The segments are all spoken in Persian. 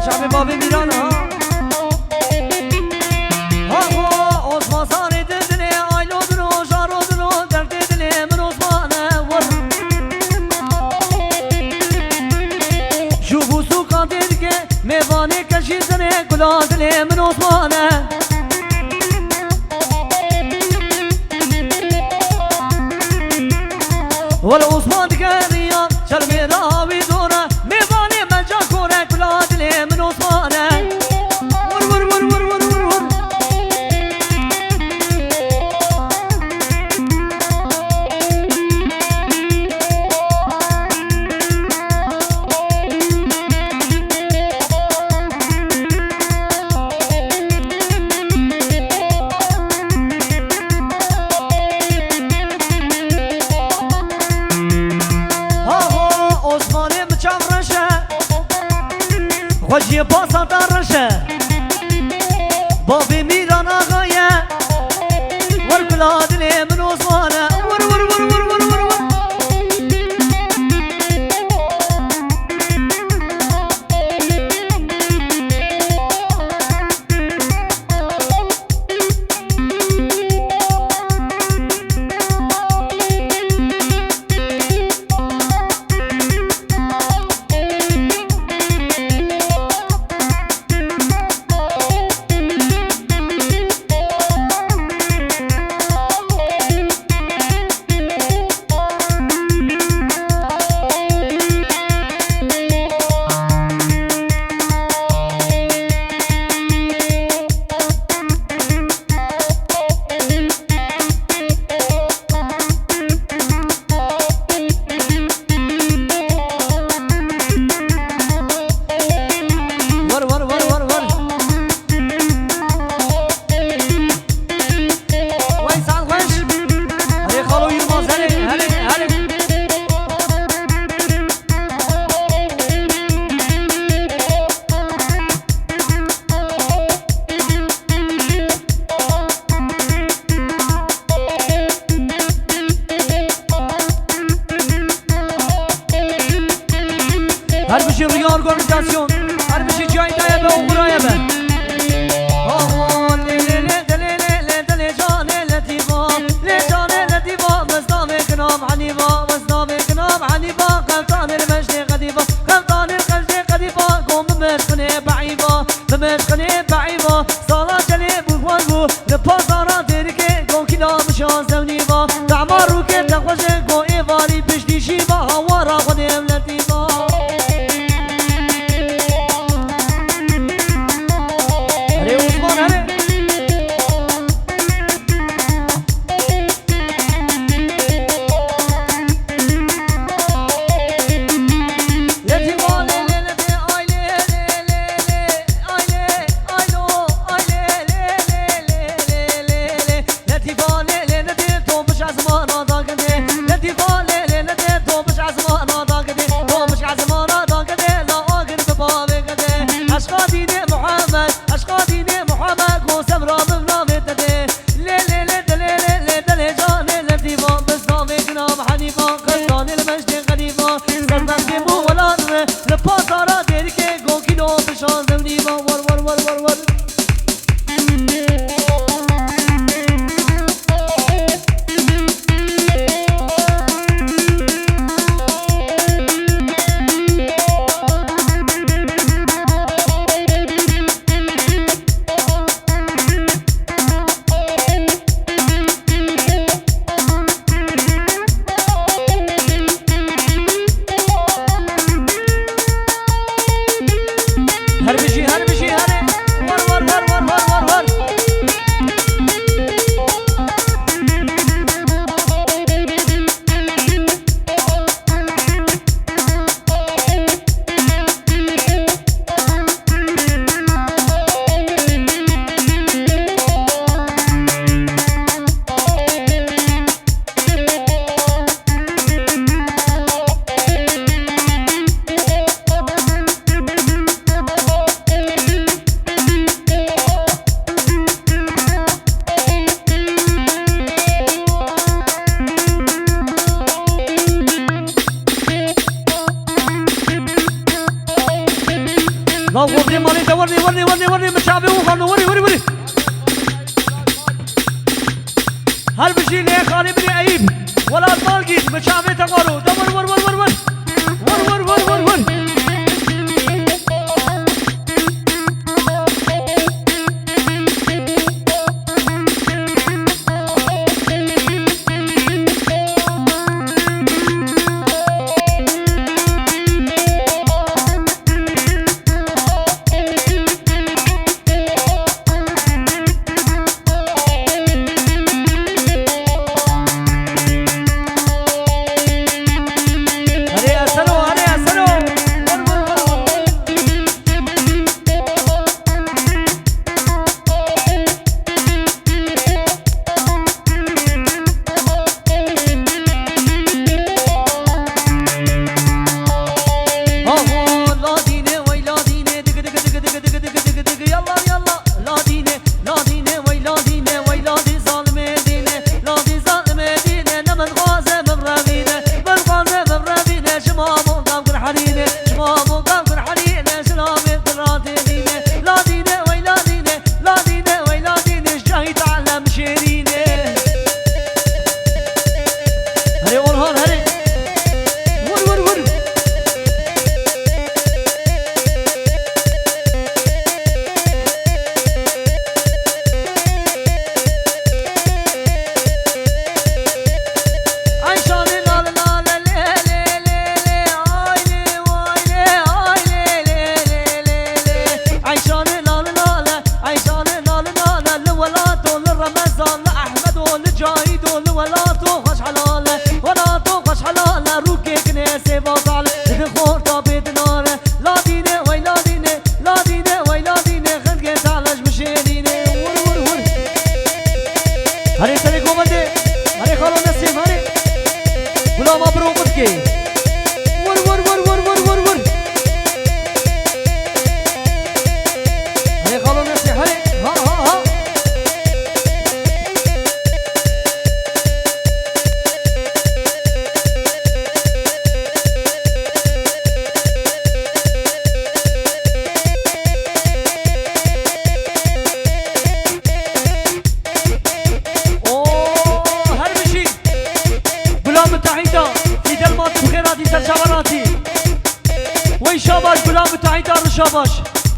شب باب میران ها ها عثمان ساری دلنه آیلو درو جارو درو درد دلنه من عثمانه ور شوفو سوقان دیگه میوانه کشی زنه گلا دلنه من عثمانه ولا عثمان دقريا شرمي راوي دورة ميواني مجا كورة كلا دلي من عثمانه ور ور ور ور ور ور ور خوشی پاسات رشه بابی میران آقایه ور کلا دلی من عثمانه ور ور ور ور ور ور ور هر بشی روی ارگانیزاسیون هر بشی جای دایه به اون به بمشقني بعيبا صلاة جلي بوالبو لبازارا ديركي قو كدا مشان زونيبا تعمارو كي تخوشي قو ايوالي بشتي شيبا هوارا غنيم لطيبا هري عثمان هري لا ورني ماني ورني مشابه وخلنا وري هل بشي ليه خالي بني عيب ولا الطالقيت مشابه تقورو ور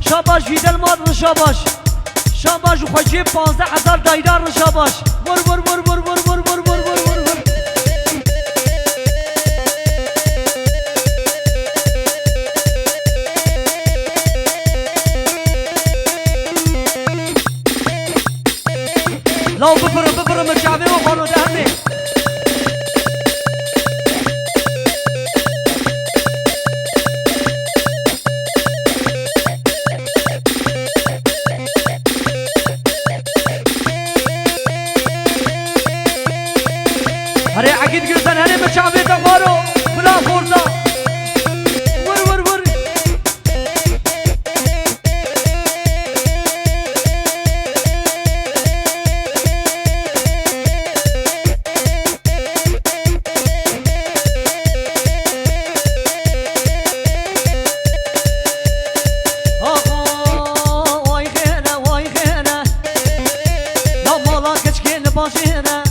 شاباش في دلمات رشاباش شاباش وخجيب 15000 دايدار رشاباش ور لو بفر مشعبي وخانو دهمي هري عقيد قلتن هري مشعبي تقارو بلا خورتا ور واي خينا لا مالا كشكين باشينا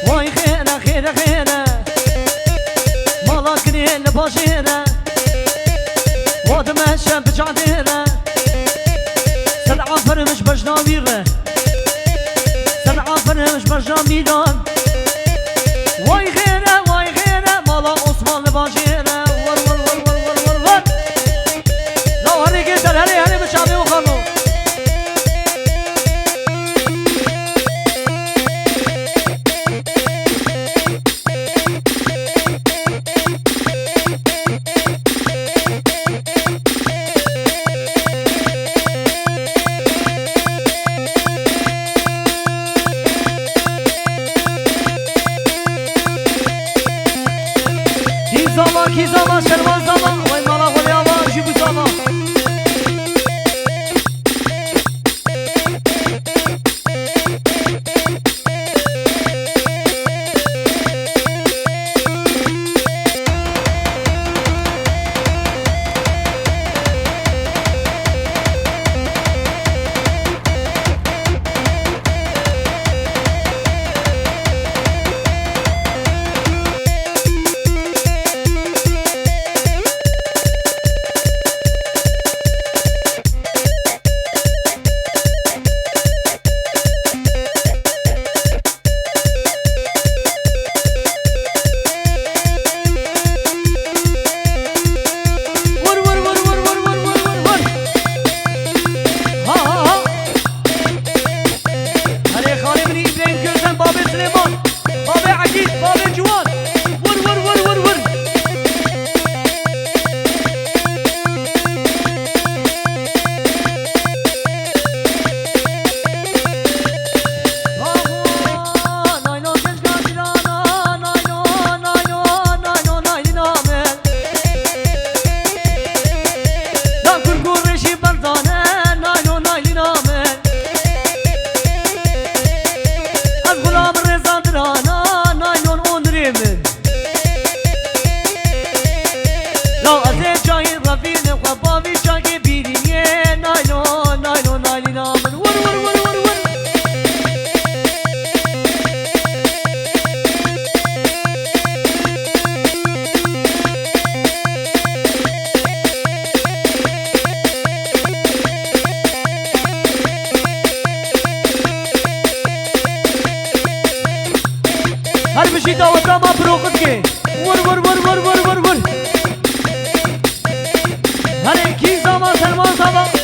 واي خينا مالا كنين باشينا وادمشن بجعدينا سرعة فرمش بجناميره سرعة فرمش بجناميران واي خينا مالا عثمان باشينا ور لو هري قلتن هري مشابه وخلو tamam